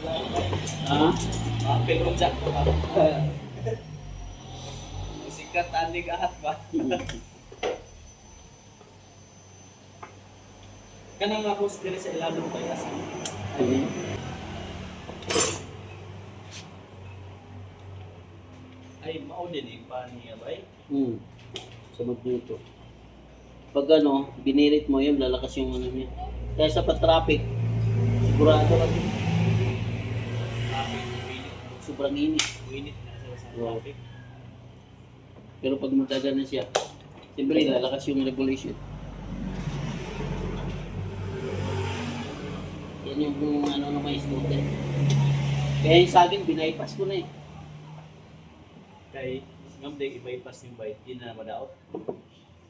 Ha? Mapil ko dyan ko ba? Sikat anig ahat ba? Kanang ako diri sa ilalong kay asan. Ay, mao din yung pa niya ba? Sabot dito. Pag ano, binirit mo yun, lalakas yung ano niya. Kaya sa pa-traffic, sigurado ka. Sobrang init. Winit na sa Oo. traffic. Pero pag matagal na siya, siyempre lalakas yung regulation. Yan yung ano na may scooter. Kaya yung sa akin, binaypas ko na eh. Kay ngam day i-bypass yung bike, di na madaot.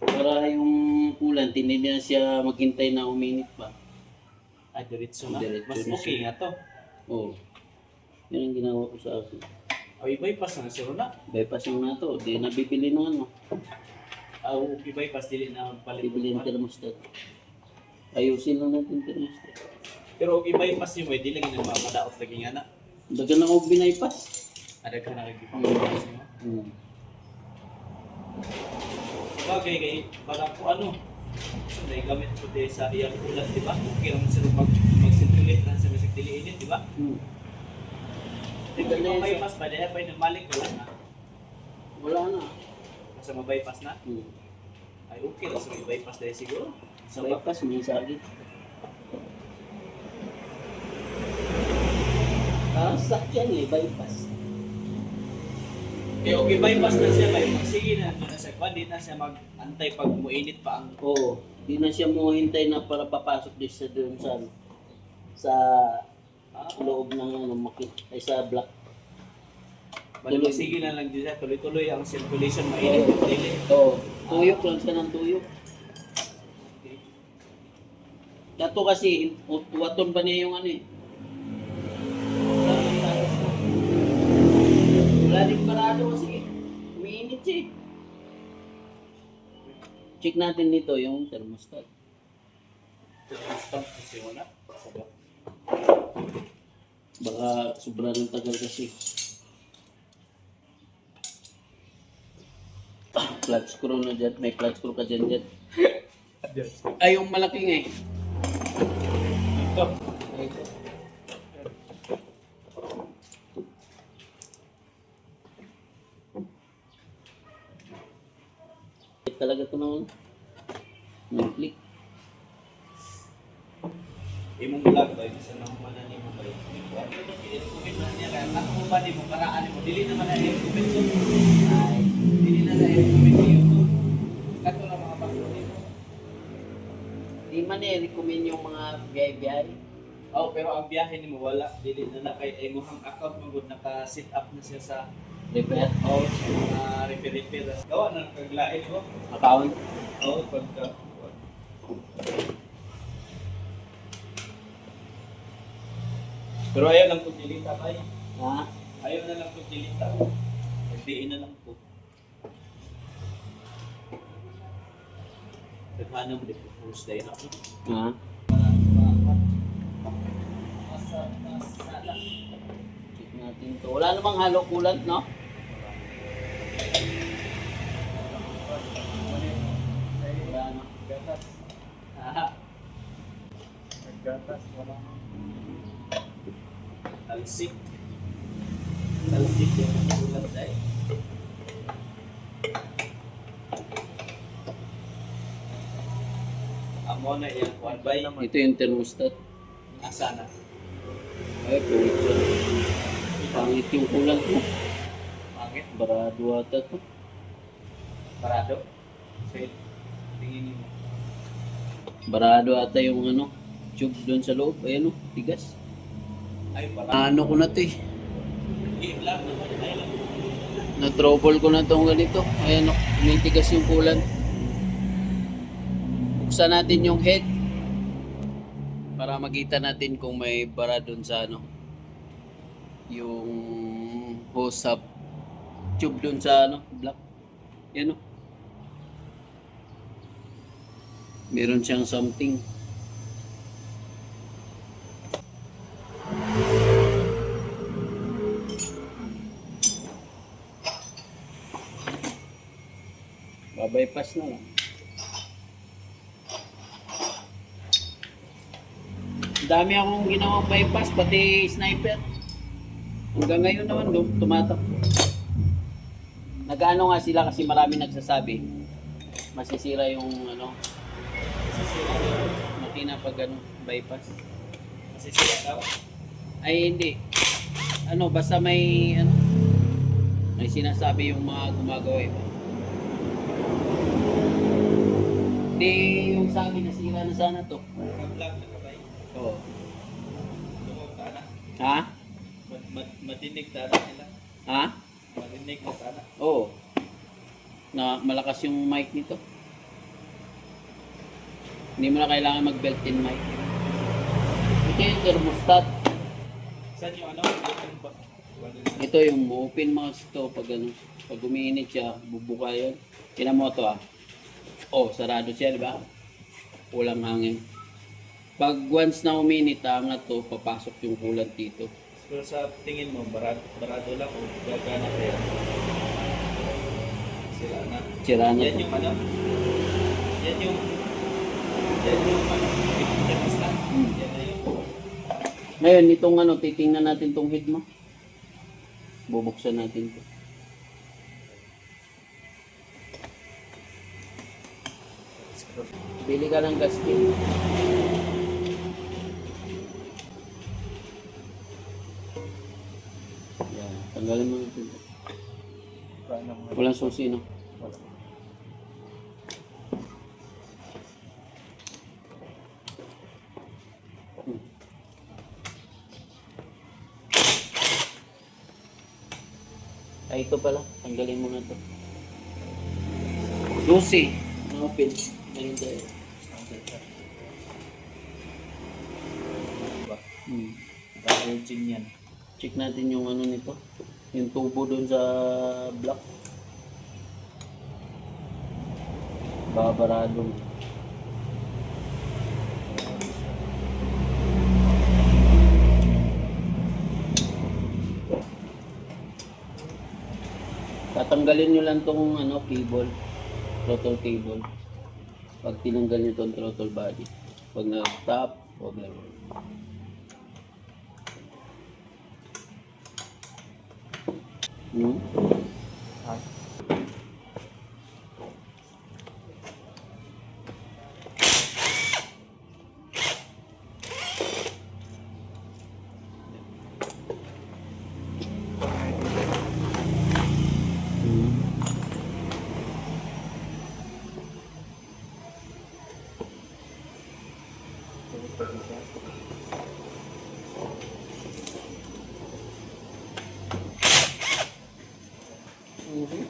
Para yung kulan, hindi na siya maghintay na uminit pa. Ay, diretso na. Diretso Mas na okay siya. nga to. Oo. Yan ang ginawa ko sa akin. O, i-bypass na siro na. Bypass yung na to, di nabibili ng ano. O, i-bypass, dili na palit. Bibili ng thermostat. Ayusin lang natin thermostat. Pero i-bypass yung way, di lagi na madaot lagi nga na. Dagan na ako binaypas. Ada ka nakikipag-bypass mo. Sabagay kay parang po ano, sunday gamit ko din sa iyang ulat, di ba? Okay lang sila mag-circulate lang sa music diliinit, di ba? Di ba yung bypass ba? Dahil pa yung malik, wala na. Wala na. Kasi ma-bypass na. Ay okay lang sa bypass dahil siguro. Sa bypass, may sagit. Sakyan eh, bypass. Eh okay, bypass na siya, bypass. Sige na, doon na siya. Di na siya mag-antay pag muinit pa ang... Oo. Di na siya mo hintay na para papasok din sa doon sa ano, sa loob ng ano, ay sa block. Tuloy, sige na lang din siya. Tuloy-tuloy ang circulation, mainit yung dili. Oo. Tuyok lang siya ng tuyok. Dato kasi, waton ba niya yung ano eh. Wala din parado kasi umiinit siya eh. Check natin dito yung thermostat. Stop kasi wala. Sabak. Baka sobra ng tagal kasi. Clutch screw na dyan. May clutch screw ka dyan dyan. Ay, yung malaking eh. Ito. Talaga ito naman. Nag-click. Imong vlog ba? Isa na mo na ni mo ba? I-recommend na niya kaya ako mo ba ni mo paraan mo? Dili naman na i-recommend so. Ay, dili na na i-recommend ni YouTube. Kato na mga bagyo nito. Di man eh, recommend yung mga biyay-biyay. Oh, pero ang biyahe ni mo wala. Dili na na kay imong account mo gud naka-set up na siya sa Repair. repair. Gawa na kaglain ko. Account. Pagka pero ayaw lang kong dilita kay. Ha? Ayaw na lang kong dilita. Nagdiin na lang po. Naghanap mo din po. First day na po. Ha? Check natin to. Wala namang halo coolant, no? Wala no? Gatas. Naggatas. Wala. Talsik. Talsik yung ulat dahil. Amo na yan. One by. Ito yung thermostat. Asa na. Ay, pangit siya. Pangit yung coolant mo. Pangit. Barado ata to. Parado. So, tingin mo. Barado ata yung ano, tube doon sa loob. Ayan o, tigas. Ay, parado. Ano ko na to eh. Game lang naman. Ay lang. Na-trouble ko na itong ganito. Ayan o, umitigas yung coolant. Buksan natin yung head para makita natin kung may bara doon sa ano, yung hose up tube doon sa ano, block. Yan o. Meron siyang something. Pa-bypass na lang. Dami akong ginawang bypass, pati sniper. Hanggang ngayon naman, tumatakbo. Nag-ano nga sila kasi marami nagsasabi, masisira yung ano, Masisira yun. makina pag ano, bypass. Masisira daw. Ay hindi. Ano, basta may ano, may sinasabi yung mga gumagawa iba. Hindi yung sa akin nasira na sana to. Naka-vlog na kabay. Oo. Lumog ka na. Ha? Madinig na nila. Ha? Marinig na sana. Oo. Na malakas yung mic nito. Hindi mo na kailangan mag-built-in mic. Ito yung thermostat. Saan yung ano? Yung ba? Ito yung open mouse to pag ano, pag umiinit siya, bubuka yun. Tingnan mo to ah. Oh, sarado siya, di ba? Walang hangin. Pag once na uminit, angat to, papasok yung coolant dito. Pero sa tingin mo, barado lang o gagana kaya? Sila na. Sira na Yan to. yung ano? Yan yung ano? Pinagkas na. Yan na yung Ngayon, itong ano, titingnan natin tong head mo. Bubuksan natin to. Bili ka ng gasket. Yan, tanggalin mo natin. paano mo? Walang susi, no? Wala. Ay, ito pala. Tanggalin mo na to. Susi. Open. Ganun tayo. Diba? Hmm. Virgin yan. Check natin yung ano nito. Yung tubo doon sa block. Babarado. Tatanggalin nyo lang tong ano, cable. Throttle cable. Pag tinanggal nyo tong throttle body. Pag na-stop, problem. Hmm? Ah. Mhm.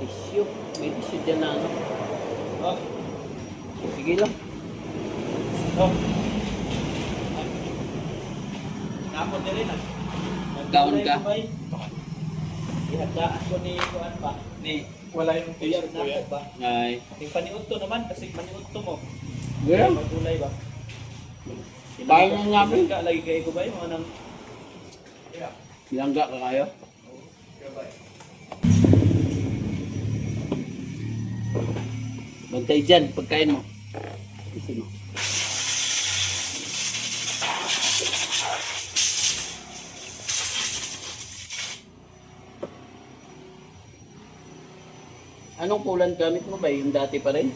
Issue. May issue dyan na ano. Oh, Sige lang. oh. Napon na rin ah. Down ka? Ihadaan ko ni Kuan pa. Ni wala yung kuya na ako ba? Ay. Yung paniud to naman kasi paniud to mo. Yeah. Magulay ba? Bahay na namin. Ka lagi kay ko ba yung mga nang Bilangga ka kayo? Bantay dyan, pagkain mo. Isin mo. Anong coolant gamit mo ba? Yung dati pa rin?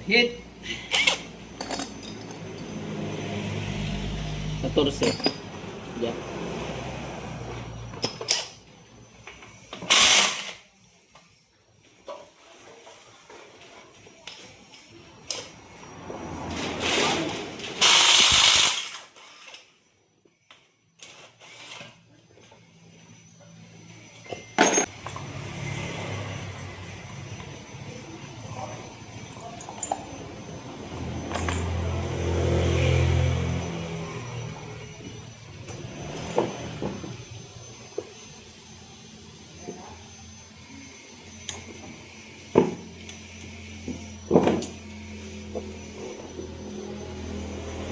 Overheat. 14. Yeah.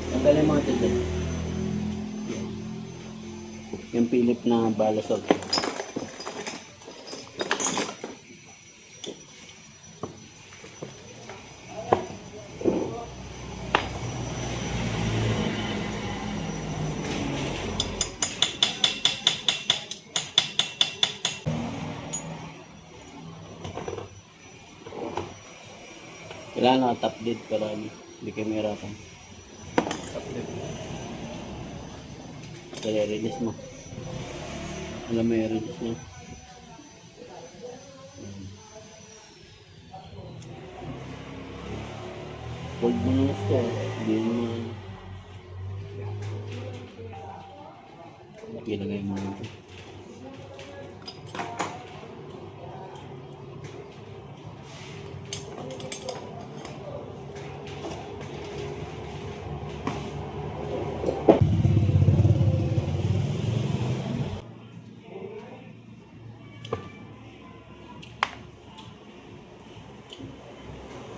Tanggalin mo ito dyan. Yung Philip na balasog. Kailangan naka-top dead para hindi kayo mahirapan. Kaya release mo. Alam mo yung release niya. Hold mo na gusto. Hindi naman. Ilagay mo ito.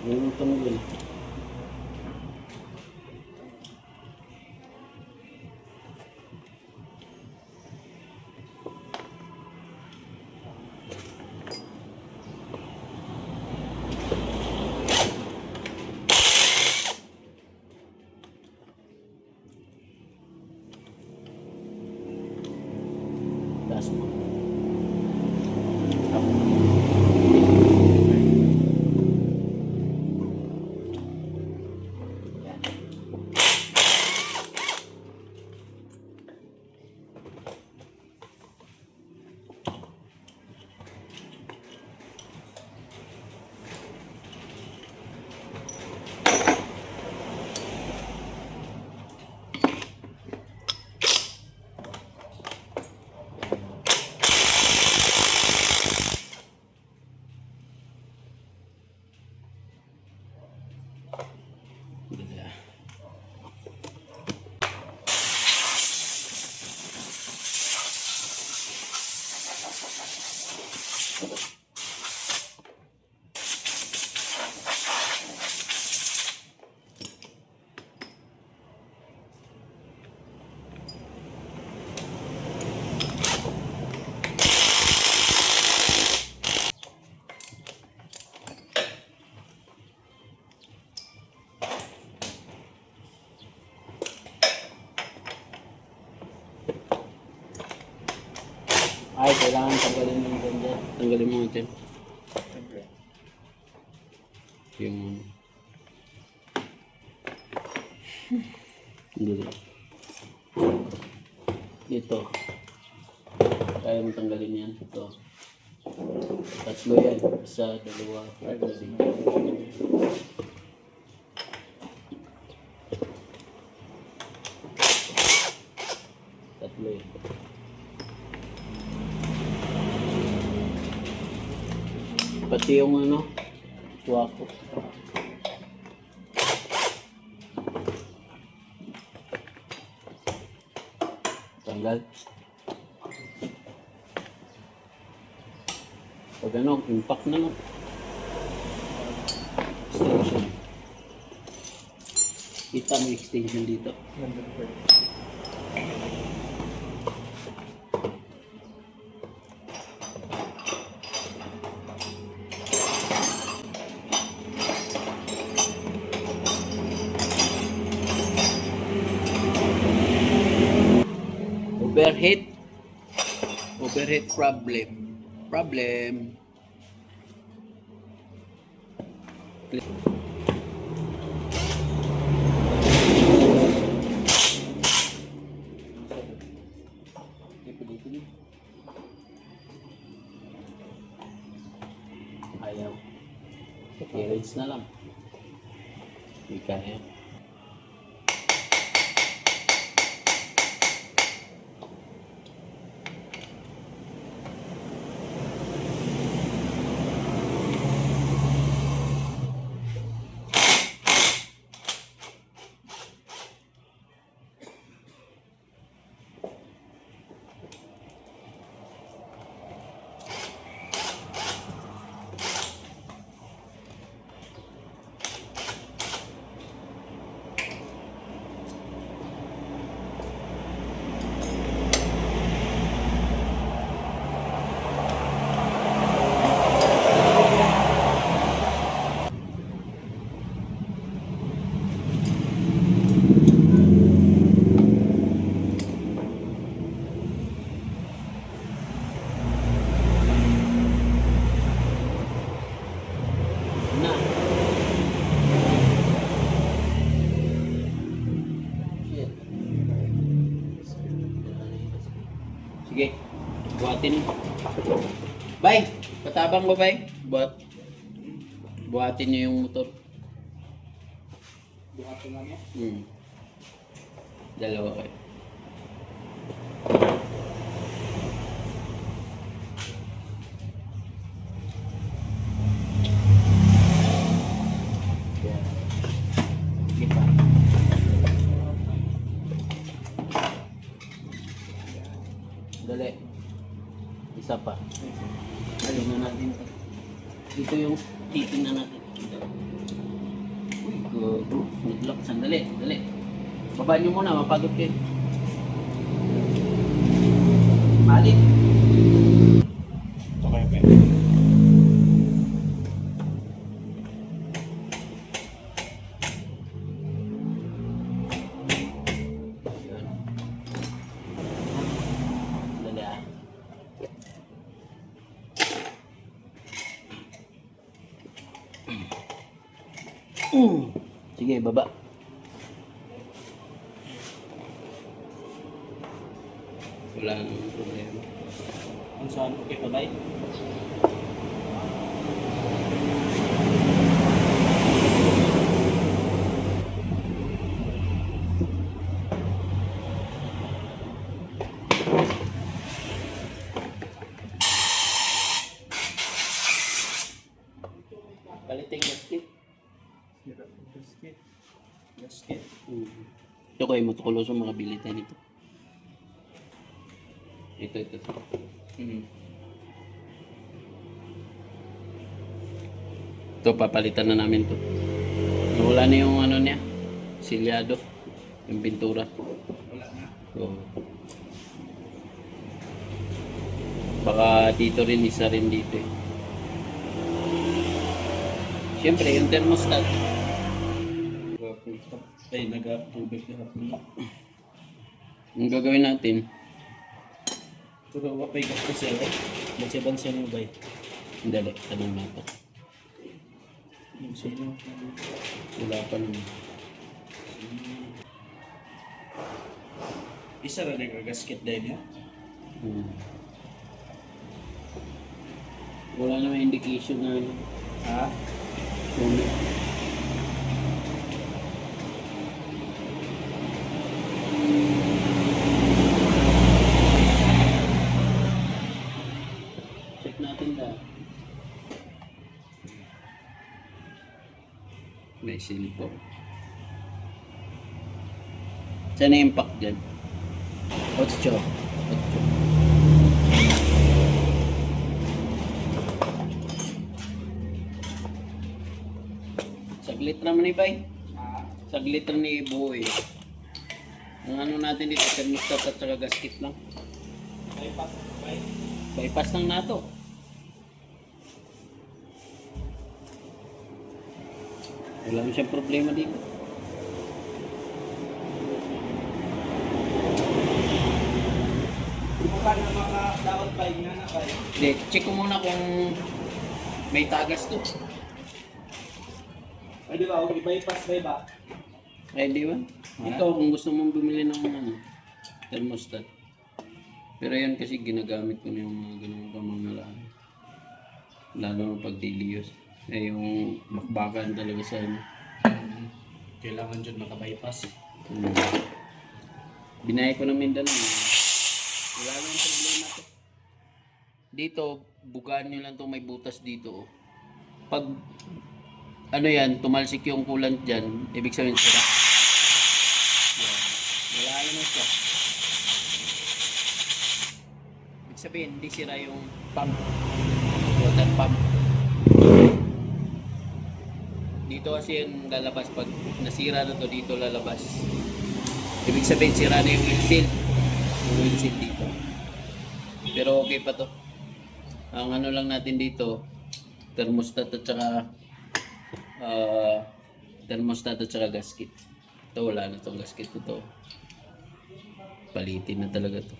Yung tunggal. Taas mo. Ay, kailangan tanggalin mo yung ganda. Tanggalin mo natin. Yung dito. Dito. Kaya mo tanggalin yan. Ito. Tatlo yan. Isa, dalawa, tatlo. Tatlo yan. Pati yung ano, wako. Tanggal. Pag ano, impact na no. Extension. Kita mo extension dito. Overheat problem. Ayaw. I-rinse na lang. Hindi kaya. Na. Shit. Sige, buhatin. Bay, patabang ba, bay? Buhatin niyo yung motor. Buhatin nga niya. Dalawa kayo. Yan. Sige pa. Dali. Isa pa. Alin na natin ito. Ito yung titingnan natin. Uy, gago. Nag-lock. Sandali. Dali. Baba nyo muna. Mapagod kayo. Malit. Okay, okay. Yun. Dali ah. Sige, baba. Wala nang problema. Kung saan, okay pa ba? Palitin gasket. Gasket. Gasket. Ito kayo matukulo sa mga bilitan nito. Ito. Ito, papalitan na namin to. Wala na yung ano niya, silyado, yung pintura. Wala na. So, baka dito rin, isa rin dito eh. Siyempre, yung thermostat. Ay, nag-tubig na hapon. Yung gagawin natin, Pero wapay gasto siya, eh. Bansa-bansa mo ba? dali, tanong natin. Yung sino? Wala pa naman. Isa na nag-gasket dahil niya. Wala naman indication na ano. Ha? Kung check natin na. May silpo. Saan yung impact dyan? 8. Saglit naman ni Bay. Saglit lang ni Boy. Ang ano natin dito, thermostat at saka gasket lang. Bypass, bay. Bypass lang nato. Wala mo siyang problema dito. Kung paano mga dapat bay nga na bay? Hindi, check ko muna kung may tagas to. Ay, di ba? I-bypass bay ba? Ay, di ba? Ikaw, kung gusto mong bumili ng ano, thermostat. Pero yan kasi ginagamit ko na yung mga ganun pamamaraan. Lalo na pag daily use. Eh yung bakbakan talaga sa ano. Kailangan dyan makabypass. Hmm. Binayad ko ng Mindanao. Wala nang problema to. Dito, bugaan nyo lang itong may butas dito. Oh. Pag ano yan, tumalsik yung coolant dyan, ibig sabihin sira. Yan. Wala naman siya. Ibig sabihin, hindi sira yung pump. Water pump. Dito kasi yung lalabas pag nasira na to, dito lalabas. Ibig sabihin, sira na yung windshield. Yung windshield dito. Pero okay pa to. Ang ano lang natin dito, thermostat at saka thermostat at saka gasket. Ito wala na tong gasket ko to. Palitin na talaga to.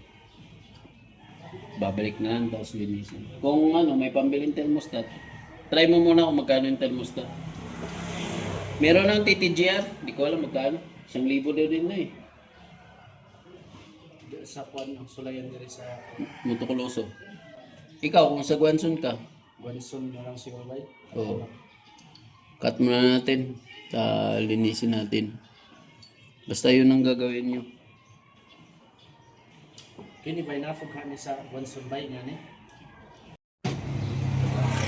Babalik na lang tapos linisin. Kung ano, may pambiling thermostat, try mo muna kung magkano yung thermostat. Meron ng TTGR, di ko alam magkano. 1,000 daw din na eh. Sa kuan ang sulayan diri sa Motocoloso. Ikaw, kung sa Guanson ka, Guanson na lang siguro bay. oo. Cut muna natin. Linisin natin. Basta yun ang gagawin nyo. Kini bay nafughan ni sa Guanson bay nga ni.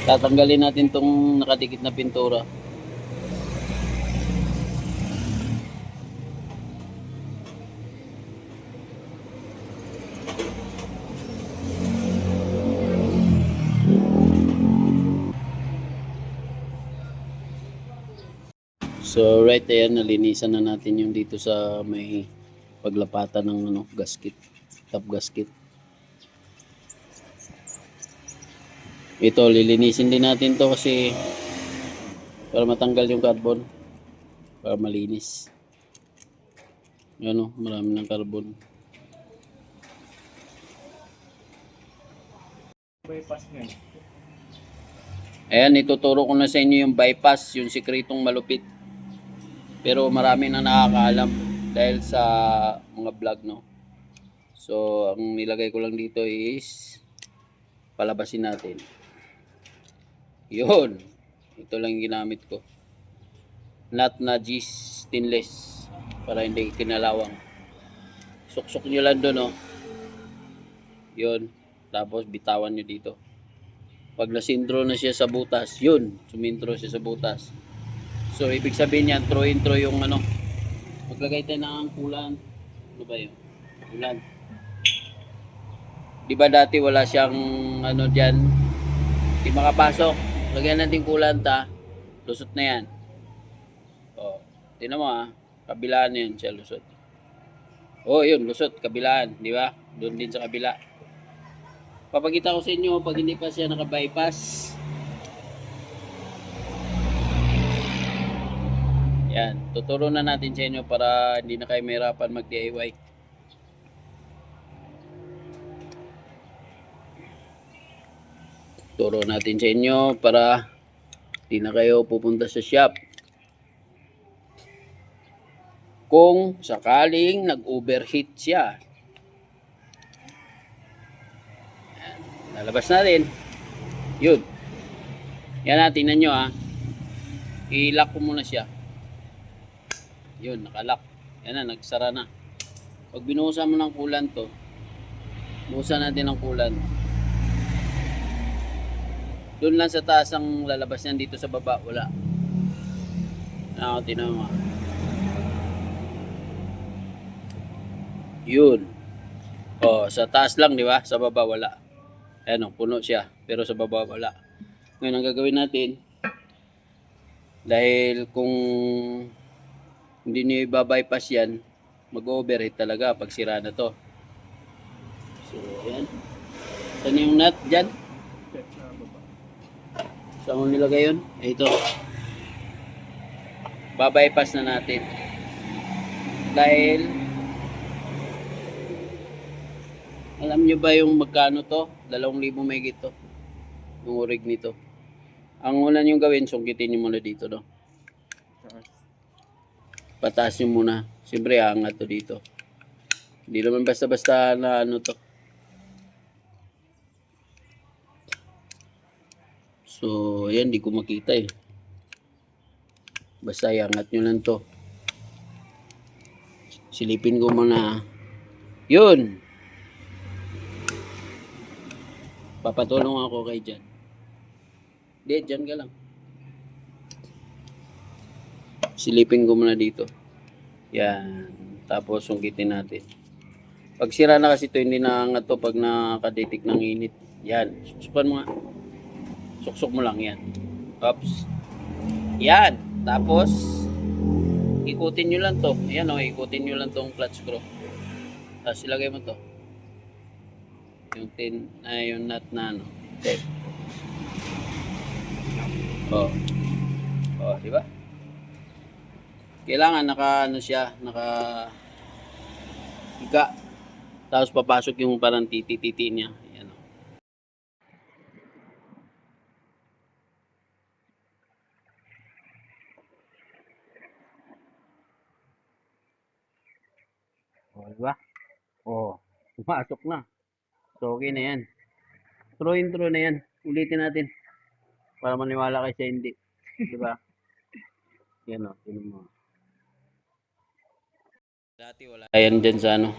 Tatanggalin natin tong nakadikit na pintura. So right ayan, nalinisan na natin yung dito sa may paglapatan ng ano, gasket, top gasket. Ito lilinisin din natin to kasi para matanggal yung carbon, para malinis. Yan o, marami ng carbon. Bypass nga. Ayan, ituturo ko na sa inyo yung bypass, yung sikretong malupit. Pero marami na nakakaalam dahil sa mga vlog, no. So, ang nilagay ko lang dito is palabasin natin. Yun. Ito lang yung ginamit ko. Nut na G stainless para hindi kinalawang. Suksok nyo lang doon, no. Yun. Tapos bitawan nyo dito. Pag nasintro na siya sa butas, yun. Sumintro siya sa butas. So, ibig sabihin yan, throw yung ano. Maglagay tayo ng coolant. Ano ba yun? Coolant. Di ba dati wala siyang ano dyan? Di makapasok. Lagyan natin coolant ha. Lusot na yan. O, tinan mo ha. Kabilaan na yan siya lusot. O, yun, lusot. Kabilaan. Di ba? Doon din sa kabila. Papakita ko sa inyo pag hindi pa siya naka-bypass. Yan, tuturo na natin sa inyo para hindi na kayo mahirapan mag-DIY. Turo natin sa inyo para hindi na kayo pupunta sa shop. Kung sakaling nag-overheat siya. Yan, lalabas natin. Yun. Yan na, tingnan nyo ha. I-lock ko muna siya. Yun, nakalock. Yan na, nagsara na. Pag binuhusan mo ng coolant to, buhusan natin ng coolant. Doon lang sa taas ang lalabas niyan, dito sa baba, wala. Tinan mo. Yun. O, sa taas lang, di ba? Sa baba, wala. Ayan o, puno siya. Pero sa baba, wala. Ngayon, ang gagawin natin, dahil kung hindi niyo i-bypass yan, mag-overheat talaga pag sira na to. So, ayan. Saan yung nut dyan? Saan mo nilagay yun? Ito. Babypass na natin. Dahil, alam nyo ba yung magkano to? 2,000 mahigit to. Yung orig nito. Ang una nyo gawin, sungkitin nyo muna dito, no? Pataas nyo muna. Siyempre, angat to dito. Hindi naman basta-basta na ano to. So, ayan, di ko makita eh. Basta iangat nyo lang to. Silipin ko muna. Yun! Papatulong ako kay Jan. Hindi, Jan ka lang. Silipin ko muna dito. Yan. Tapos, sungkitin natin. Pag sira na kasi ito, hindi na angat to pag nakaditik ng init. Yan. Suksukan mo nga. Suksok mo lang yan. Oops. Yan. Tapos, ikutin nyo lang to. Ayan o, ikutin nyo lang tong clutch screw. Tapos ilagay mo to. Yung nut na ano. Okay. Oh. Oh, di ba? Kailangan naka ano siya, naka higa. Tapos papasok yung parang titi-titi niya. Ayan o. Oh, di ba? Oh, pumasok na. So, okay na yan. Throw na yan. Ulitin natin. Para maniwala kayo sa hindi. Di ba? Yan o. Tinan mo. Dati wala. Ayan dyan sa ano.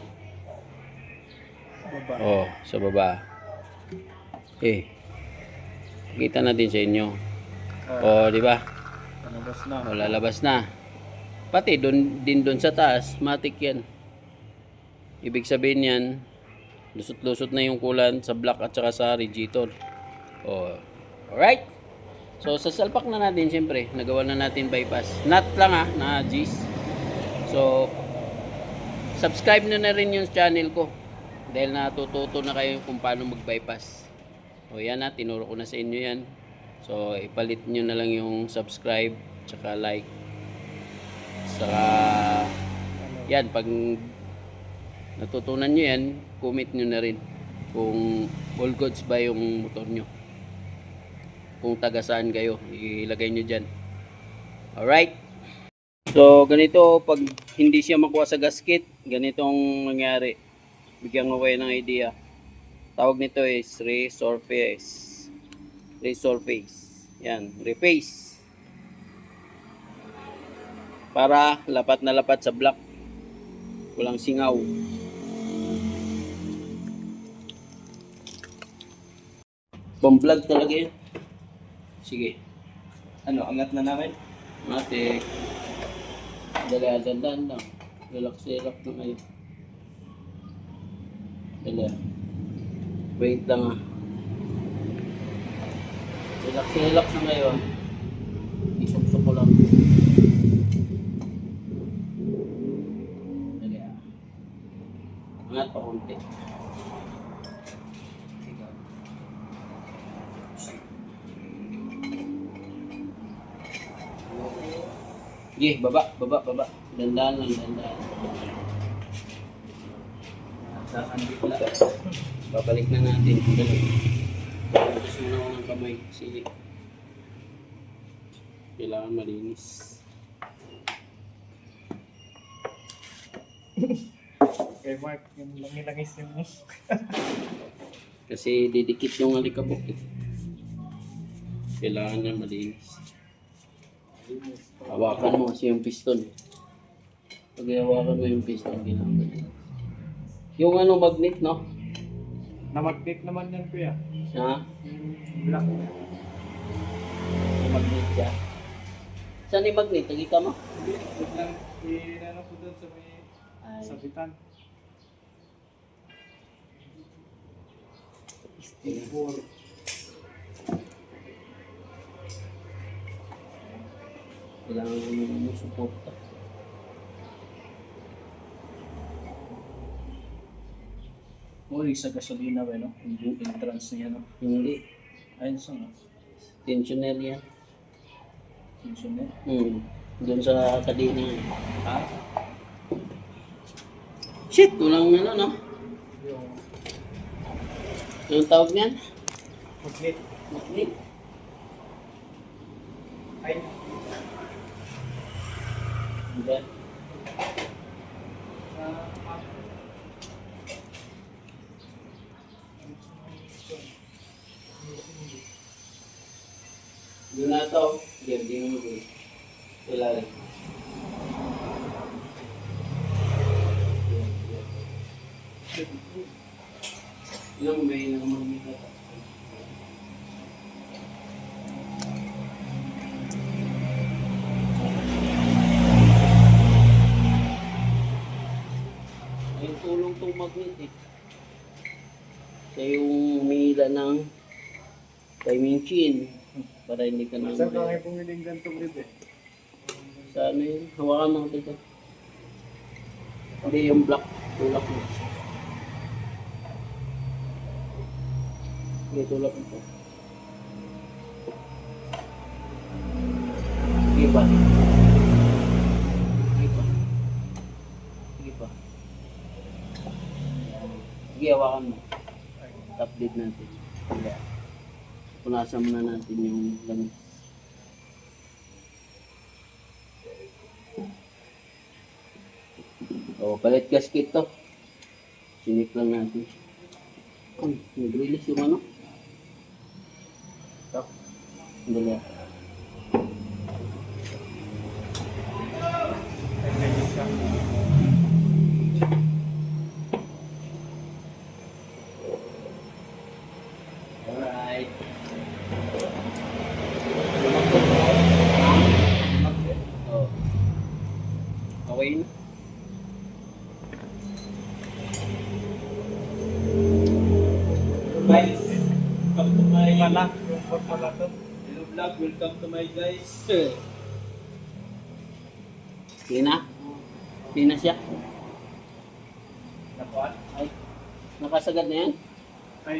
Baba. Oh, sa baba. Eh. Kita natin sa inyo. Oh, di ba? Palabas na. Oh, lalabas na. Pati doon sa taas, matik yan. Ibig sabihin yan, lusot-lusot na yung kulan sa block at saka sa radiator. Oh, alright. So, sasalpak na natin siyempre. Nagawa na natin bypass. Nut lang na G's. So, subscribe na rin yung channel ko. Dahil natututo na kayo kung paano mag-bypass. O yan tinuro ko na sa inyo yan. So, ipalit nyo na lang yung subscribe, tsaka like. Saka, yan, pag natutunan nyo yan, comment nyo na rin kung all goods ba yung motor nyo. Kung taga saan kayo, ilagay nyo dyan. Alright. So, ganito, pag hindi siya makuha sa gasket, ganitong mangyari. Bigyan ko kayo ng idea. Tawag nito is resurface. Resurface. Yan, reface. Para lapat na lapat sa block. Walang singaw. Pang-vlog talaga yan. Sige. Ano, angat na namin? Matik. Dala-dandan lang. Relax-relax na kayo. Dala. Wait lang Relax-relax na kayo. Isok-sok ko lang. Dala. Angat pa konti. Sige, baba. Dandan lang. Babalik na natin. Tapos muna ako ng kamay. Sige. Kailangan malinis. Kay Mark, yung langis yung... Kasi didikit yung alikabok eh. Kailangan na malinis. Hawakan mo kasi yung piston. Pag hawakan mo yung piston, kailangan malinis. Yung ano magnet, no? Na-magnet naman yan, kuya. Ha? Black. Yung magnet siya. Saan yung magnet? Nakita mo? Biglang inano ko doon sa may sabitan. Steel. Kailangan mo yung suporta. Uy, sa gasolina ba, no? Yung entrance niya, no? Hindi. Ayun sa nga. Tensioner yan. Tensioner. Doon sa kadena yan. Ha? Shit! Walang ano, no? Yung Yung tawag niyan? magnet. Magnet. Ay, Diba? Doon na ito. Hindi mo doon. Ilalim. Ilang may naman dito. May tulong tong magnet eh. Siya yung humihila ng timing chain para hindi ka na Saan ka kayo pumiling ganitong rib eh? sa ano yun? Hawakan mo dito. Hindi yung black. Tulak mo. Hindi, tulak mo po. Sige pa. Sige pa. Sige pa. Sige, hawakan mo. Update natin. Sige. Punasan muna natin yung langis. O, palit gasket to. Sinik lang natin. Ay, nag-release yung ano? Ito. Dali. Alright. Oh. Okay na. Guys, welcome to my Pala, yung pala to. hello vlog. Welcome to my guys. Hindi na. Hindi na siya. Nakuan? Ay, nakasagad na yan. Ay,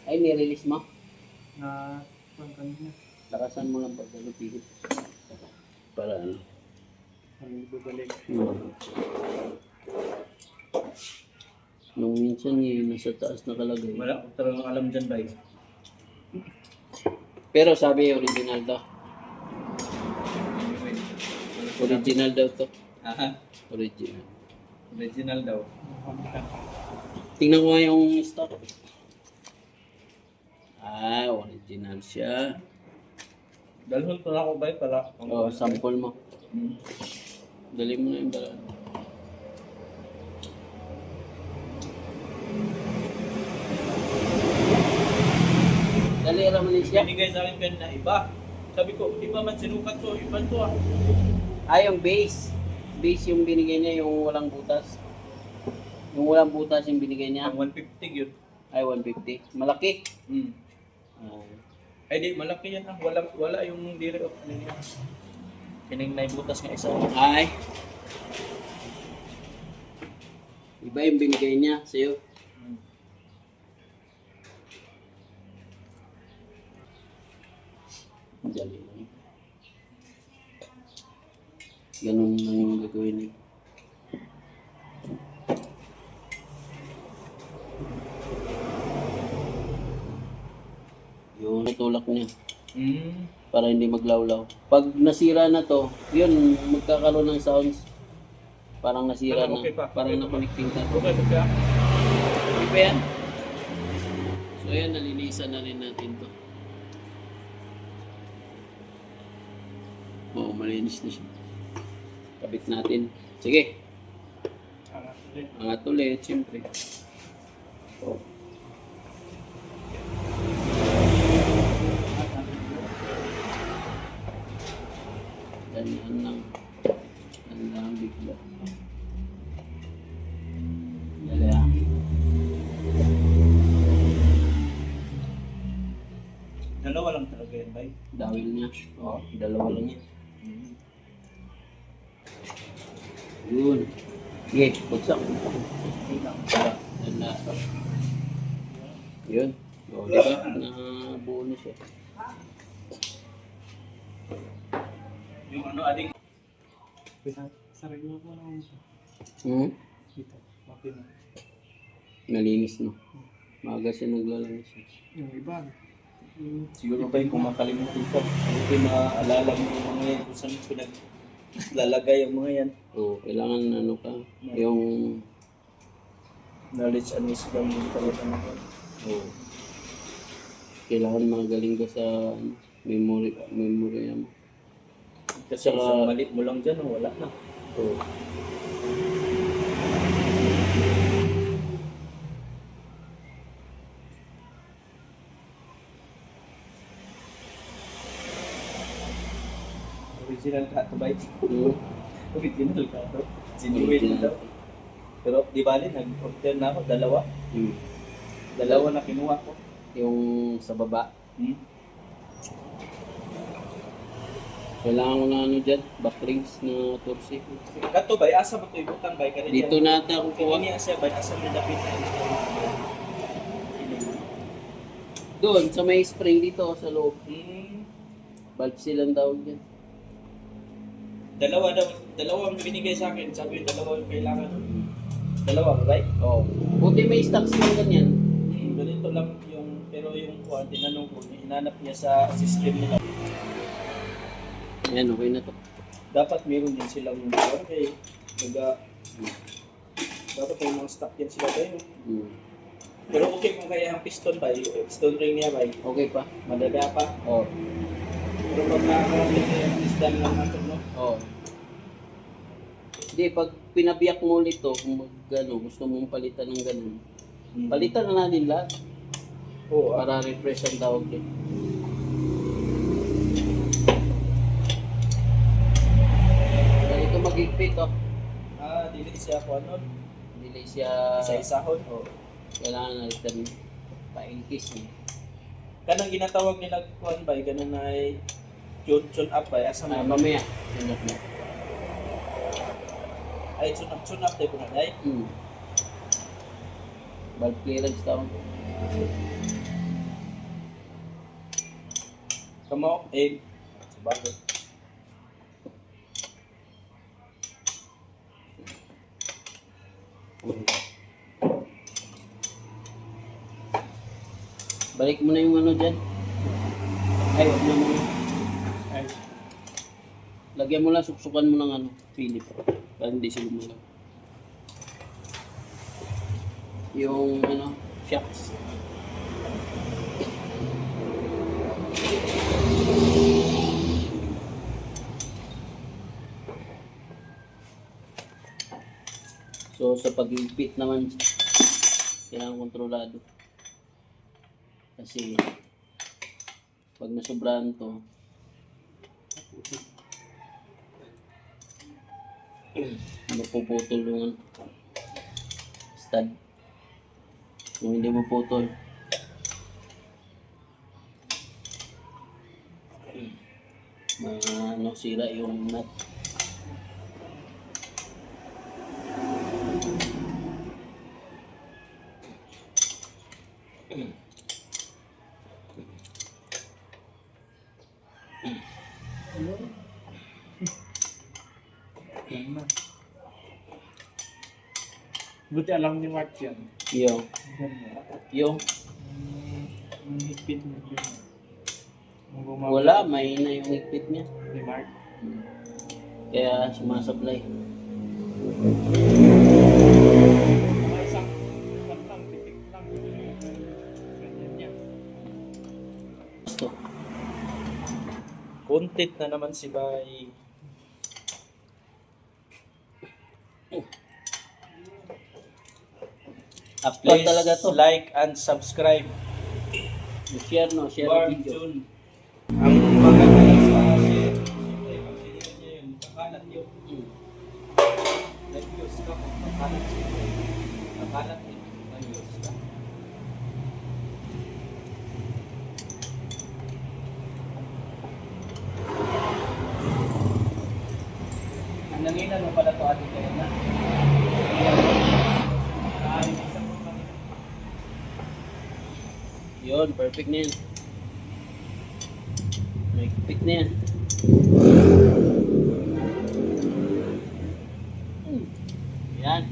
Ay, nirelease mo. na kanina. Lakasan mo lang pagkalupihit. Para ano. Ang babalik. Nung minsan nasa taas nakalagay. Wala ko talagang alam dyan, guys. Pero sabi original daw. Original daw to. Aha, Original. original daw. Tingnan ko nga yung stock. Ah, original siya. Dalhon ko na ako, bay, pala. Oh, sample mo. Hmm. Dali mo na yung bala. Dali raman siya. Binigay sa akin kanina iba. Sabi ko, iba man sinukat to, iba to ah. Ah, yung base. Base yung binigay niya, yung walang butas. Yung walang butas yung binigay niya. Ang 150 yun. Ay, 150. Malaki. Hmm. Ah. Ay di, malaki yan ah. Wala yung dire of ano yan. Kining naibutas nga isa. Ay. Iba yung binigay niya sa'yo. Hmm. Dali lang. Ganun lang yung gagawin niya. Yung tulak niya Hmm. para hindi maglawlaw. Pag nasira na to, yun, magkakaroon ng sounds. Parang nasira Okay na. pa. Parang na-connecting na. Okay ba siya? Okay ba yan? So yan, nalinisan na rin natin to. Oo, malinis na siya. Kabit natin. Sige, angat ulit, siyempre. Oh. Ganyan lang. Ganyan lang bigla. Dali ah. Dalawa lang talaga yan, bay. Dawil niya. Oo, dalawa lang yan. Hmm. Yun. Sige, buksak. Yan na. Yun. O, di ba? Nabuo na siya. Yung ano, ading. Sarili mo po naman ito. Hmm? Dito. Okay na. Nalinis, no? Maaga siya naglalanis. Yung iba. Siguro ba kung makalimutan ko, hindi maaalala mo yung mga yan, kung saan pinaglalagay yung mga yan. Oo, kailangan ano ka, yung... Knowledge and wisdom din talaga naman. Oo. Kailangan magaling ka sa memory mo. Kasi isang mali mo lang dyan, wala na. Oo. Original ka to ba? Hmm. Original ka to. Sinuwin mo daw. Pero di ba nag-order na ako, dalawa. Hmm. Dalawa na kinuha ko. Yung sa baba. Hmm? Kailangan ko na ano dyan, backrings na torsi. Kato ba, asa mo ito ibutang ba? Dito nata ako kuha. Kini asa ba, asa mo dapit na Doon, sa may spring dito sa loob. Valve silang tawag dyan. Dalawa ang binigay sa akin. Sabi, dalawa yung kailangan. Dalawa ba, right? Oo. Buti may stocks lang ganyan. Ganito lang yung, pero yung kuha, tinanong ko, hinanap niya sa system nila. Ayan, okay na to. Dapat meron din silang kuha, kaya dapat may mga stock yan sila tayo. Hmm. Pero okay kung kaya ang piston ba, piston ring niya ba, Okay pa? madaga pa. Oo. Pero pag nakakarating na yung piston lang natin, no? Oo. Hindi, pag pinabiyak mo ulit to, kung gusto mong palitan ng ganun, palitan na natin lahat. Oo, Para refresh ang tawag din. Ganito magigpit, oh. dili siya ko ano, Hindi siya... isa-isahon. Oo. Kailangan na rin pa-increase niya. Kanang ginatawag nila kuan ba, ganun ay tune up ba, asa mo? Mamaya. Sunod na. Ay, tune up tayo po na, day. Valve clearance tawag. Kamo, sabagay. Balik mo na yung ano dyan. Ay, wag na muna. Ay, Lagyan mo lang, suksukan mo ng ano, Philip. Para hindi siya lumalaw. Yung ano, shocks. So sa pag-ipit naman, kailangan kontrolado. Kasi pag nasobrahan to, mapuputol yung stud. Kung hindi mo putol, sira yung nut. yan na. Buti alam ni Mark yan. Yung, Yan na. yung, Ang higpit mo yun. Ang bumaba wala, mahina yung higpit niya. ni Mark. Kaya sumasablay. Mga isang pan lang, titik lang. Ganyan niya. Gusto. Content na naman si Bay. Upload Please talaga to. like and subscribe. Share no, share Warm video. June. Ang maganda lang sa share, siyempre, pag sinira niya yun, kakalat yun. Nag-views ka kung kakalat siya. Kakalat yun, nag-views ka. Ang nanginan mo pala to ating kaya na. Yun, perfect na yan. May higpit na yan. Yan.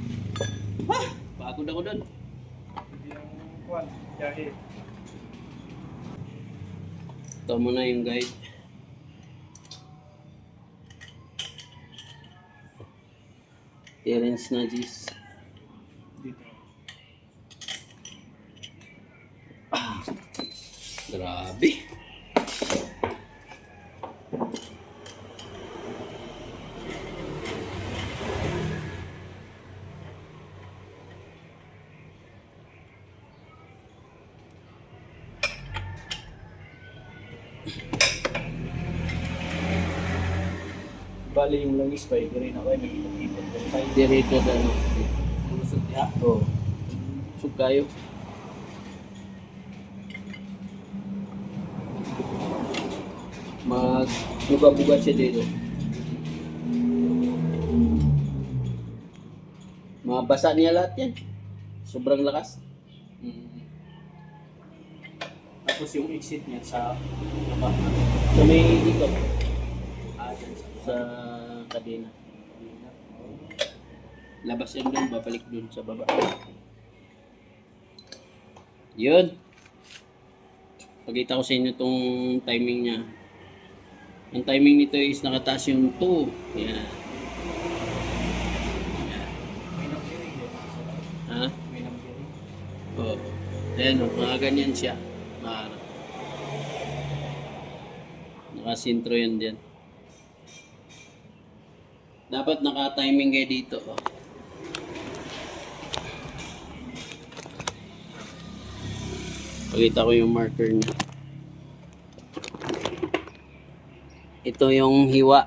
Pagod ako dun. Hindi yung kwan, jahe. Ito mo na yung guide. Clearance na, Gis. Dito. Grabe. Bali yung langis pa, ito rin ako ay nag-ipon ko tayo. Dirito na ano. Lusot niya. Oh. Sug kayo. Bugat siya dito. Mabasa niya lahat yan. Sobrang lakas. Tapos yung exit niya sa baba. So may dito Dyan sa kadena. Labas yan doon, babalik doon sa baba. Yun. Pakita ko sa inyo itong timing niya. Ang timing nito is nakataas yung 2. Yan. May nambiring din. Ha? May nambiring. Oo. Ayan o, mga ganyan siya. Nakasintro yun dyan. Dapat naka-timing kayo dito. Oh. Pakita ko yung marker niya. Ito yung hiwa.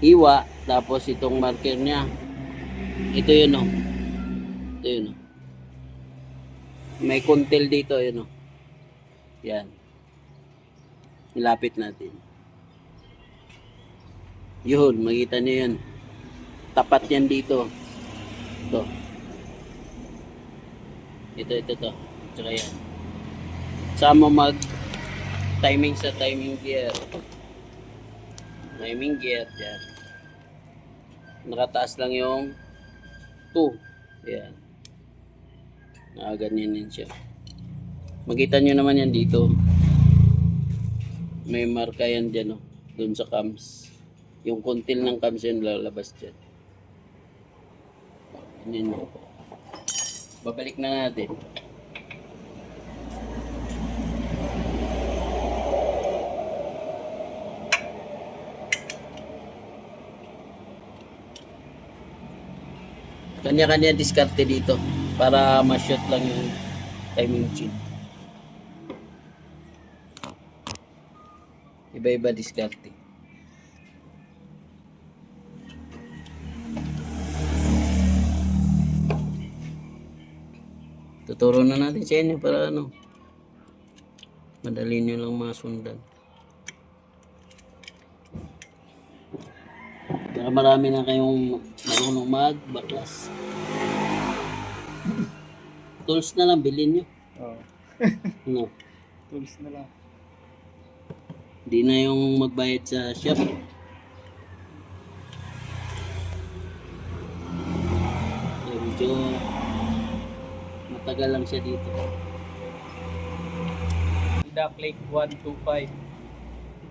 Hiwa, tapos itong marker niya. Ito yun o. Ito yun o. May kuntil dito yun o. Yan. Ilapit natin. Yun, makita niyo yun. Tapat yan dito. Ito. Ito. Tsaka yan. Sama mag timing sa timing gear. Timing gear. Yan. Nakataas lang yung 2. Yan. Nakaganyan yan siya. Makita nyo naman yan dito. May marka yan dyan, oh. Doon sa cams. Yung kuntil ng cams yan lalabas dyan. Yan yun. Babalik na natin. Kanya-kanya diskarte dito para ma-shoot lang yung timing chain. Iba-iba diskarte. Tuturo na natin sa inyo para ano, madali nyo lang masundan. Para marami na kayong marunong magbaklas. Tools na lang bilhin nyo. Oo. No. Tools na lang. Hindi na yung magbayad sa shop. So, medyo matagal lang siya dito. Duck Lake 125.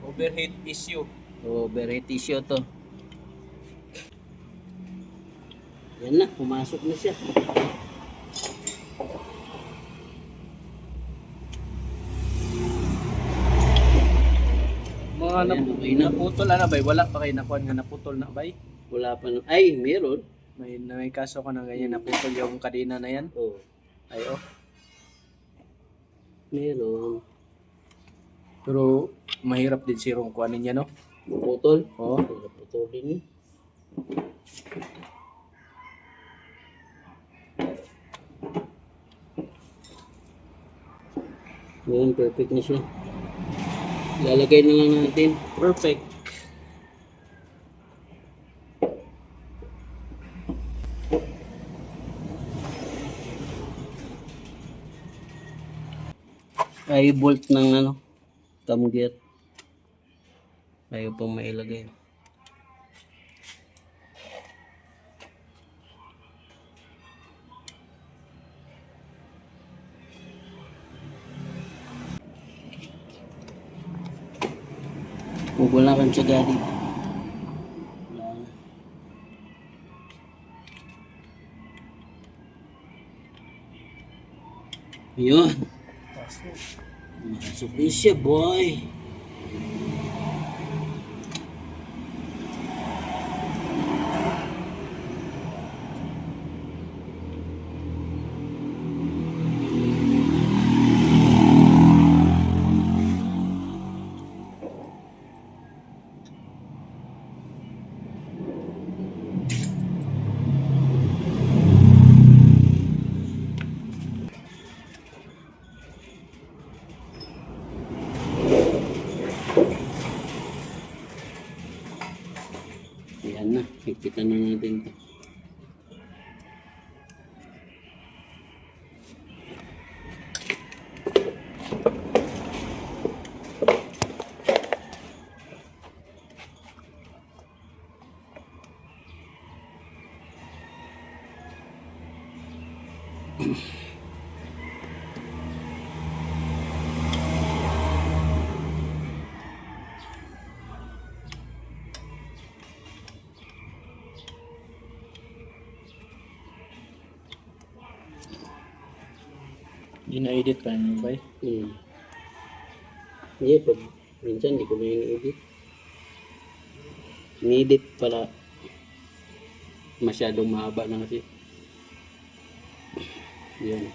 Overheat issue. So, very tissue to. Yan na, pumasok na siya. Mga Ayan, okay na. naputol na bay, wala pa kayo nakuha nga naputol na bay. Wala pa na. Ay, meron. May kaso ko na ganyan naputol yung kadena na yan. Oh, Ay oh. meron. Pero mahirap din sirong kuhanin niya no. Putol. Oo. Putulin. Ngayon, perfect na siya. Lalagay na lang natin. Perfect. Ay, bolt ng ano, cam gear. Ayaw pang mailagay. Wala kang tsaga dito. Wala na. Yun. Makasukli siya, boy. Yan na, higpitan na natin to. Hindi na-edit pa yun, bay. Hindi, pag minsan hindi ko na ini-edit. Ini-edit pala. Masyadong mahaba na kasi. Yan.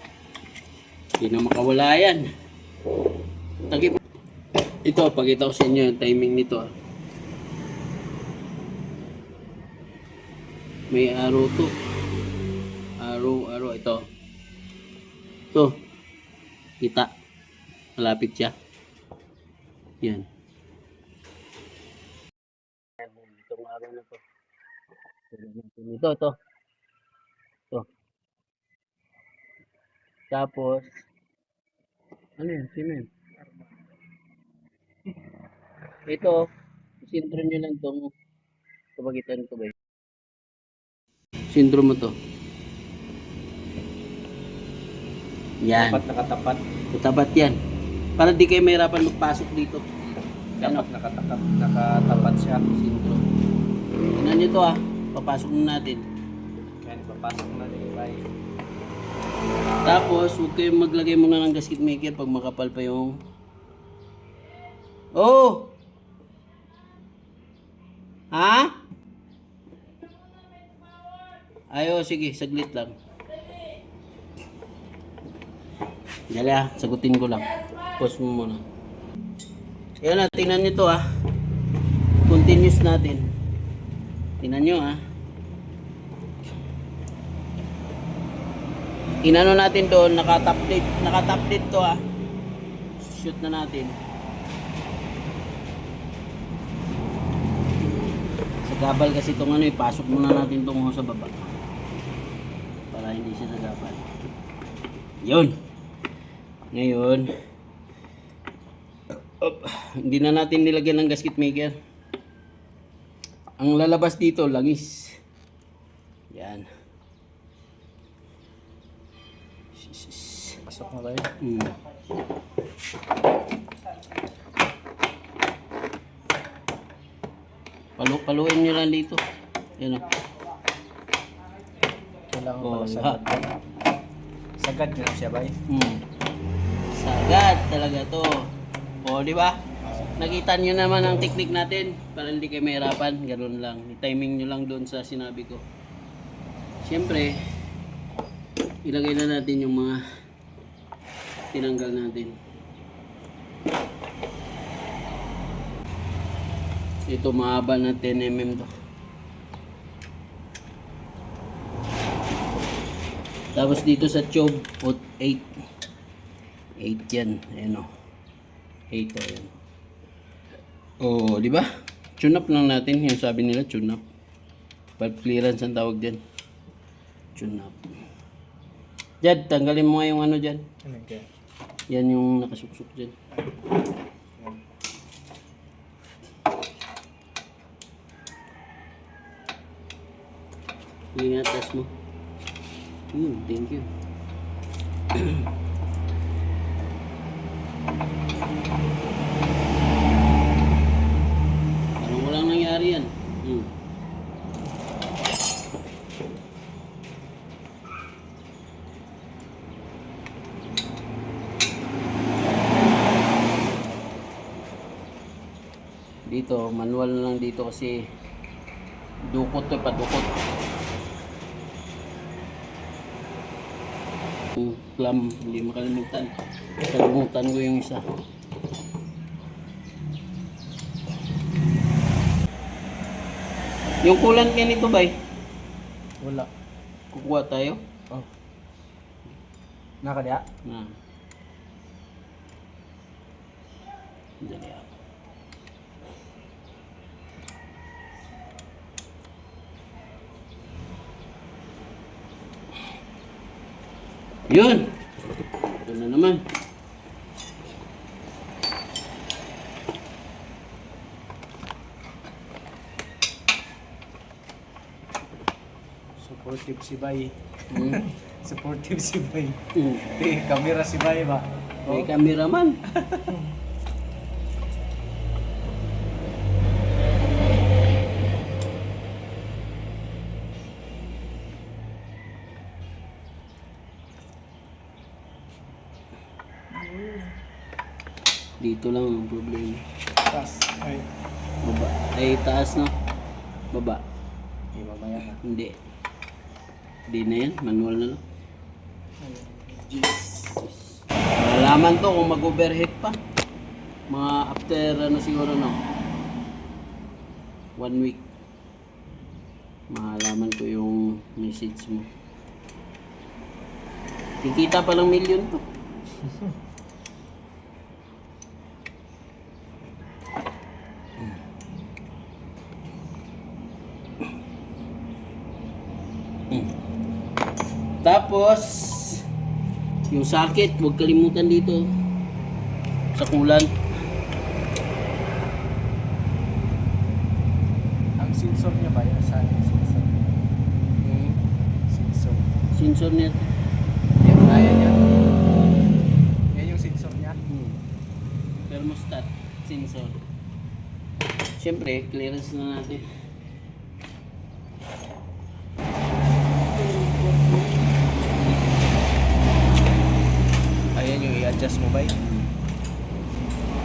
Hindi na makawala yan. Tagip. Ito, pakita ko sa inyo yung timing nito. May arrow to. Arrow, ito. Ito. Kita. Malapit siya. Yan. Itong araw na to. Ito. Tapos, ano yan? Sino yan? Ito, sintro nyo lang itong kabagitan ko ba? Sintro mo to. Yan. Dapat nakatapat. Tapat yan. Para di kayo mahirapan magpasok dito. Dapat nakatapat siya. Sintro. Tingnan nyo to papasok na natin. Yan, papasok na din bay. Tapos, huwag kayong maglagay muna ng gasket maker pag makapal pa yung... Oh! Ha? Ayo, sige, saglit lang. Dali sagutin ko lang. Pause mo muna. Yan tingnan nyo to Continuous natin. Tingnan nyo Inano natin doon, naka-top date to Shoot na natin. Sa gabal kasi itong ipasok muna natin itong sa baba. Para hindi siya sa gabal. Yun. Ngayon, hindi na natin nilagyan ng gasket maker. Ang lalabas dito, langis. Yan. Pasok na bay. Paluin nyo lang dito. Yan Kailangan Oh, pala sagad. Sagad nyo siya bay. Sagad talaga to. O, di ba? Nakita nyo naman ang technique natin para hindi kayo mahirapan. Ganun lang. I-timing nyo lang doon sa sinabi ko. Siyempre, ilagay na natin yung mga tinanggal natin. Ito mahaba na 10 mm to. Tapos dito sa tube, 8. 8 yan. Ayan o. 8 o yan. O, di ba? Tune up lang natin. Yung sabi nila, tune up. Valve clearance ang tawag dyan. Tune up. Jad, tanggalin mo nga yung ano dyan. Ano kaya? Yan yung nakasuksok dyan. Ingat, tas mo. Thank you. Parang walang nangyari yan. Dito, manual na lang dito kasi dukot to, padukot. Yung clam, hindi makalimutan. Kalimutan ko yung isa. Yung kulan ganito ba Wala. kukuha tayo? Oh. Nakadya? Na. Dali ako. Yun! Ito na naman. Supportive si Bay. Hmm. Supportive si Bay. Hmm. Kamera si Bay ba? May cameraman. Dito lang ang problema. Tas. Ay. Baba. Ay, taas no? Baba. Hindi mamaya na. Hindi. Hindi na yan. Manual na lang. Jeez. Malalaman to kung mag-overheat pa. Mga after ano siguro no. 1 week. Malalaman ko yung message mo. Kikita pa ng milyon to. Tapos, yung socket, huwag kalimutan dito sa kulan. Ang sensor niya ba? Yung saan yung sensor? Sensor. Sensor niya. Yan, ayan yan. Yan yung sensor niya. Thermostat, sensor. Siyempre, clearance na natin. Ayan yung i-adjust mo ba?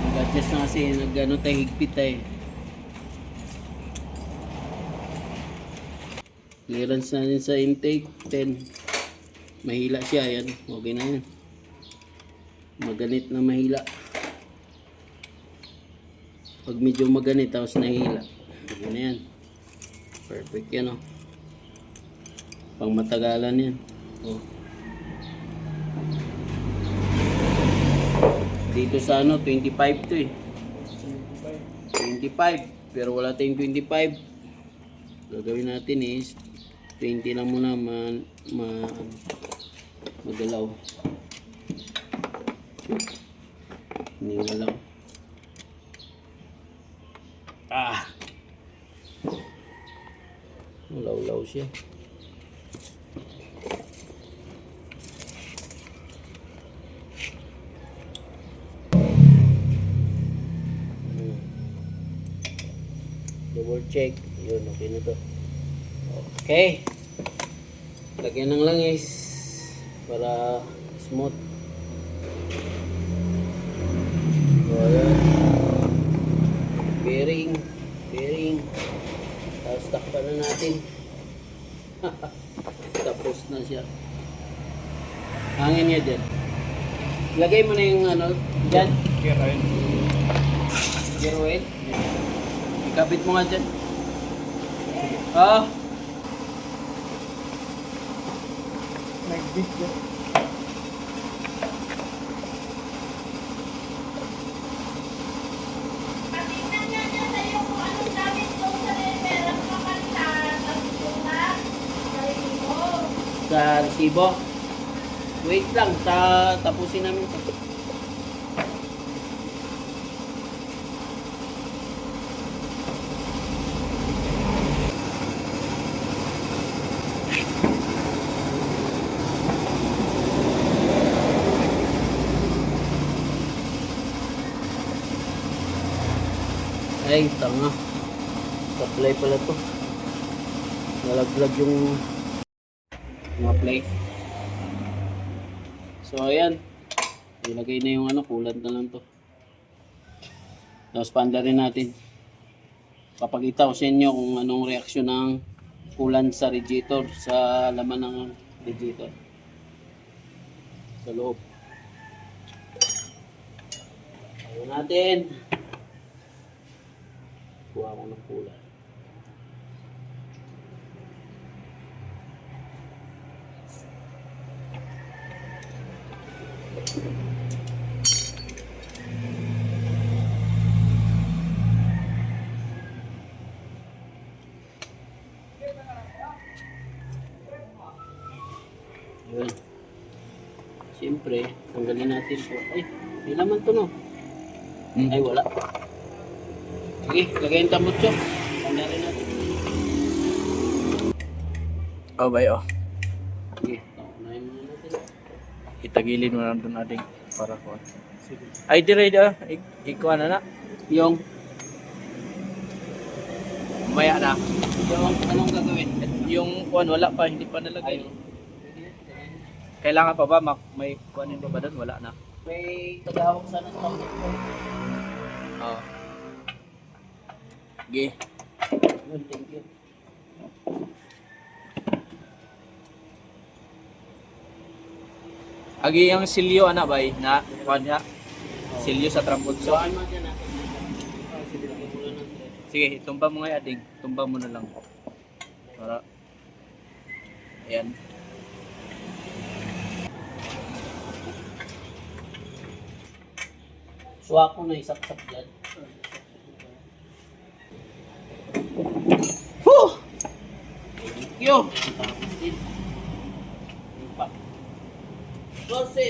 Nag-adjust na kasi, nag-ano tayo, higpit tayo. Clearance natin sa intake, 10. Mahila siya, yan. Okay na yan. Maganit na mahila. Pag medyo maganit, tapos nahila. Okay na yan. Perfect yan, oh. Pang matagalan yan. Oh. Dito sa ano, 25 to eh. 25. Pero wala tayong 25. Gagawin natin is 20 lang muna magalaw. Hindi na lang. Ah! Malaw-law siya. Double check. Yun, okay na to. Okay. Lagyan ng langis para smooth. So, ayan. Bearing. Tapos takpan na natin. Tapos na siya. Hangin niya dyan. Lagay mo na yung ano, dyan. Gear oil. Gear oil. Ikabit mo nga dyan. Ah! Nag-beat yan. Patingnan nga niya sa'yo kung anong gamit ko sa pera kapalitan. Tapos ko na, sabi mo. Sa resibo. Wait lang, tapusin namin ito. Ay, tanga. Supply pala to. Nalaglag yung mga plate. So, ayan. Ilagay na yung ano, kulant na lang to. Tapos panda rin natin. papakita ko sa inyo kung anong reaksyon ng coolant sa radiator, sa laman ng radiator. Sa loob. Ayaw natin. Kuha ko ng coolant. Yun. Siyempre, tanggalin natin po. Ay, may laman to no. Ay, wala. Sige, lagayin tamutso. Tanggalin natin. Oh, bay, oh. Sige, takunayin muna natin. Itagilin mo lang doon ating para ko. Ay, dire da. Ikuha na na. Yung, Maya na. yung anong gagawin? Yung kuan wala pa, hindi pa nalagay. Kailangan pa ba may kuanin pa ba doon? Wala na. May tagahawak sana sa tamutso. Oh. Sige. Yun, thank you. Agi ang silyo ana bay na kuan niya. Silyo sa tramputso. Saan mo dyan natin? Sige, lagyan mo lang ng thread. Sige, tumba mo nga ading. Tumba mo na lang. Para ayan. Suwa ko na isaksak dyan. Whew! Thank you! Tapos din. Yung pa. Close.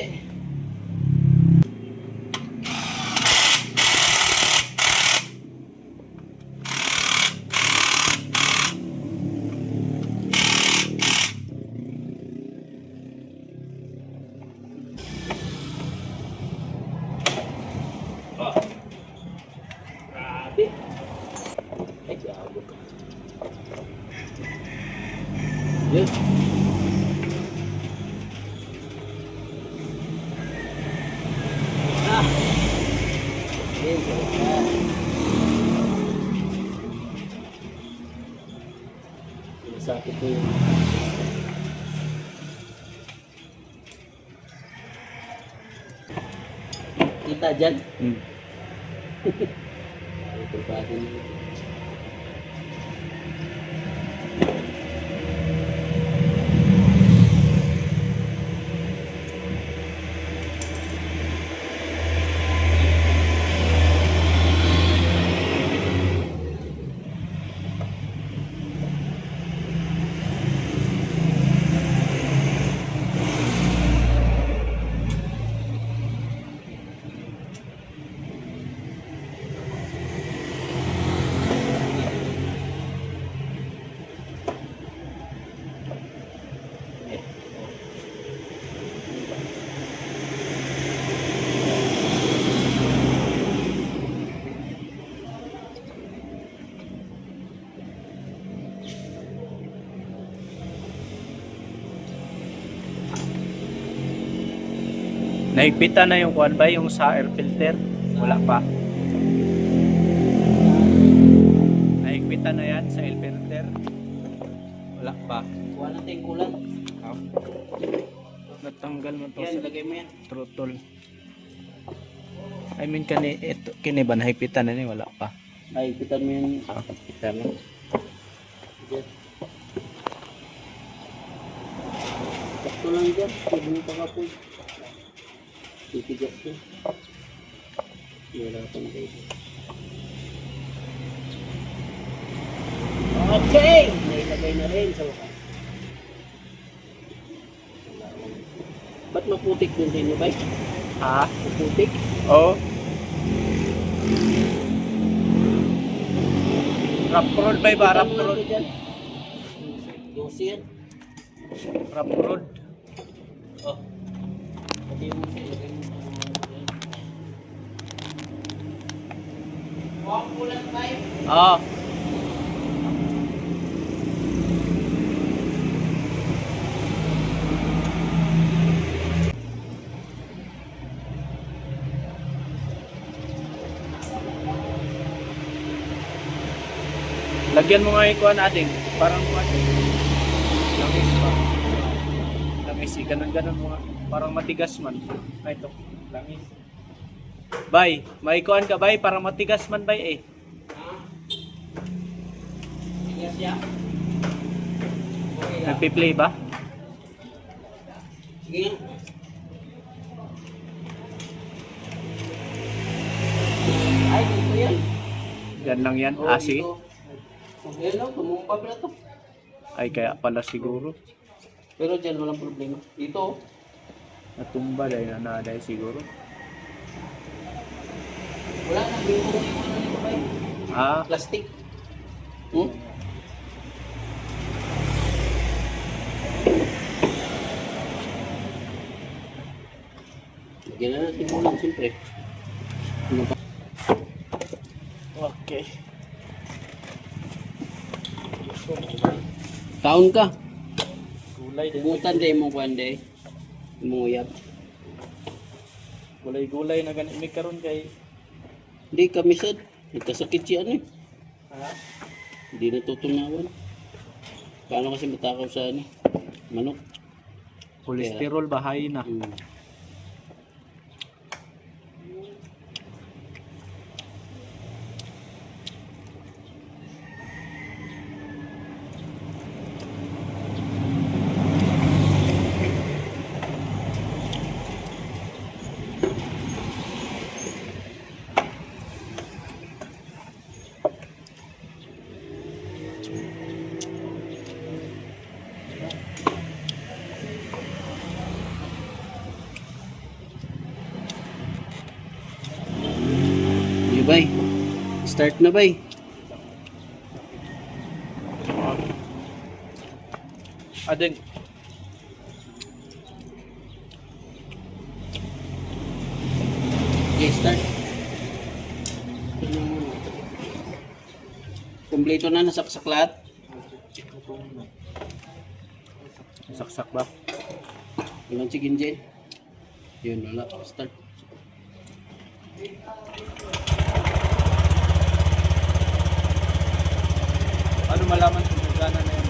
Grabe. Ay, gago ka. Yun. Ah. Yun, yun. Sinasakit ko yun. Kita dyan. Ito pa din. Naigpitan na yung kuan ba yung sa air filter? Wala pa. Naigpitan na yan sa air filter? Wala pa. Kuha natin yung kulang. Natanggal mo to Yan, sa lagay mo yan. throttle. I mean kini ba naigpitan na ni wala pa. Ay, pitan mo yan. Kita mo. Dyan. Sakto lang dyan. Huwag mo pa kapoy. Titigas ko. Wala pa na kayo. Okay! Nailagay na rin sa wakas. Ba't maputik dun sa inyo, bay? Ha? Maputik? Oh. Rap road ba iba? Rap road. Yosi yan. Rap road. Oh. Pati yung ilagay mo. Huwag kulang tayo. Ah. Lagyan mo nga yung kuha natin. Parang kuha. Langis pa. Langis. Ganun-ganun mo nga. Parang matigas man. Ay, ito. Langis. Bay, may kuhan ka bay. Parang matigas man bay eh. Yes, yeah. Okay, Nagpi-play ba? sige nga. Ay, dito yan. Yan lang yan. Oo, Asi. dito. Okay lang, tumumpa pala to. Ay, kaya pala siguro. Pero dyan walang problema. Dito, Natumba dahil nanaday siguro. wala na. Dito yung ano nito ba? Ah, Plastic. Hmm? Lagyan na natin ulam, siyempre. Ano ba? okay. Kaon ka. Gulay din. Tumutan day mo kwande. Muyab. Gulay-gulay na ganit may karon kay. Hindi kami sad. Nagkasakit siya ano eh. Ha? Hindi natutunawan. Paano kasi matakaw sa ano? Manok. Kolesterol bahay na. Hmm. Di bay. Start na bay. Adeng. Okay, start. Kompleto na, nasaksak lahat. Saksak ba? Walang chicken dyan. Yun, wala. Start. Ano malaman kung gana na yan?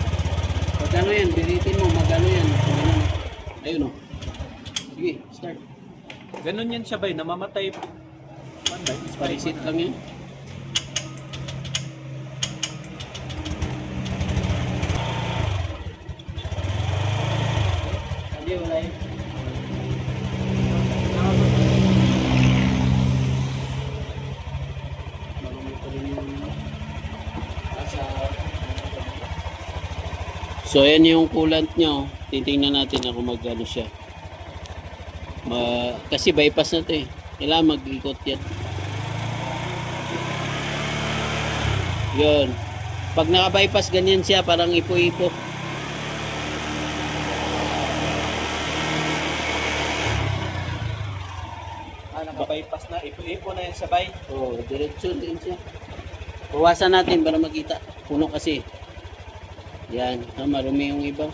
Magkano yan? Biritin mo, magkano yan? Magkano? Ayun o. Sige, start. Ganun yan siya bay, namamatay. Panday, Parisit lang yan. Hindi, wala yun. Marumi pa rin yung So, ayan yung coolant nyo. Titingnan natin na kung magkano siya. Kasi bypass na to eh. Kailangan mag-ikot yan. Yun. Pag naka-bypass, ganyan siya. Parang ipo-ipo. Naka-bypass na, ipo-ipo na yan sabay. Oo, diretso din siya. Bawasan natin para makita. Puno kasi. Yan. Marumi yung iba.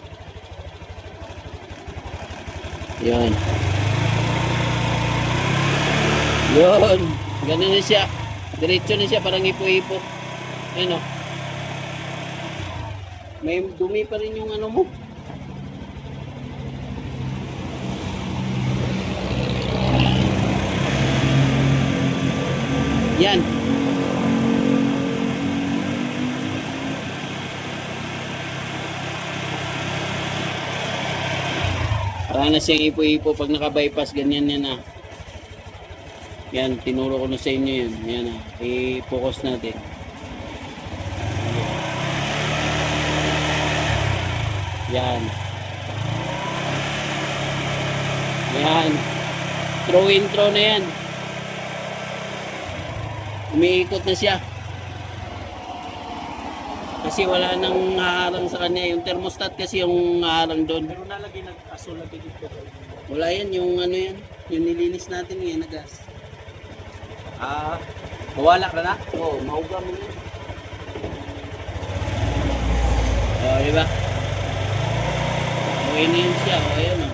Yan. Yun. Ganun na siya. Diretso na siya. Parang ipo-ipo. Ayun o. May dumi pa rin yung ano mo. Yan. Para na siyang ipo-ipo. Pag naka-bypass, ganyan yan ah. Yan, tinuro ko na sa inyo yan. Yan ah. I-focus natin. Yan. Yan. Throw in, throw na yan. Umiikot na siya. Kasi wala nang haharang sa kanya. Yung thermostat kasi yung haharang doon. Pero nalagay nag-aso lagi dito. Wala yan, yung ano yan. Yung nilinis natin ngayon na gas. Ah, mawala ka na? Oo, mauga mo yan. Oo, di ba? Okay na yun siya. O, ayan o.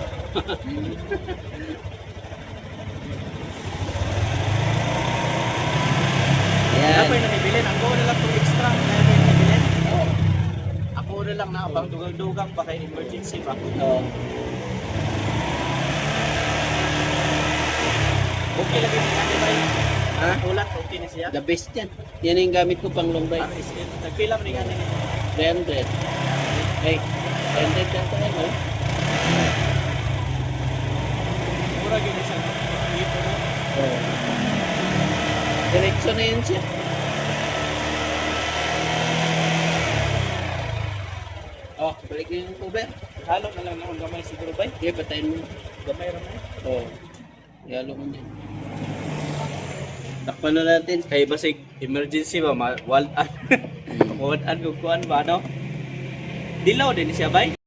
Ayan. Dapat na ibilin. Ang goal na lang itong extra. Kaya pa yung ibilin. na abang dugang-dugang pa kay emergency ba. Oo. Okay lagi ni Ate Bay. Ha? Ulat okay na siya. The best yan. Yan yung gamit ko pang long ride. Nagpila mo ni Ate. 300. Ay, 300 yan tayo, no? Mura gyud siya. Dito no. Oo. Diretso na yun siya. Oh, balik na yung cover. Halo na lang ng gamay siguro Bay. Okay, patayin mo. Gamay ra man. Oo. Yalo mo dyan. Takpan na natin. Kay basig emergency ba wild an. Wild an ko kuan ba no? Dilaw din siya Bay.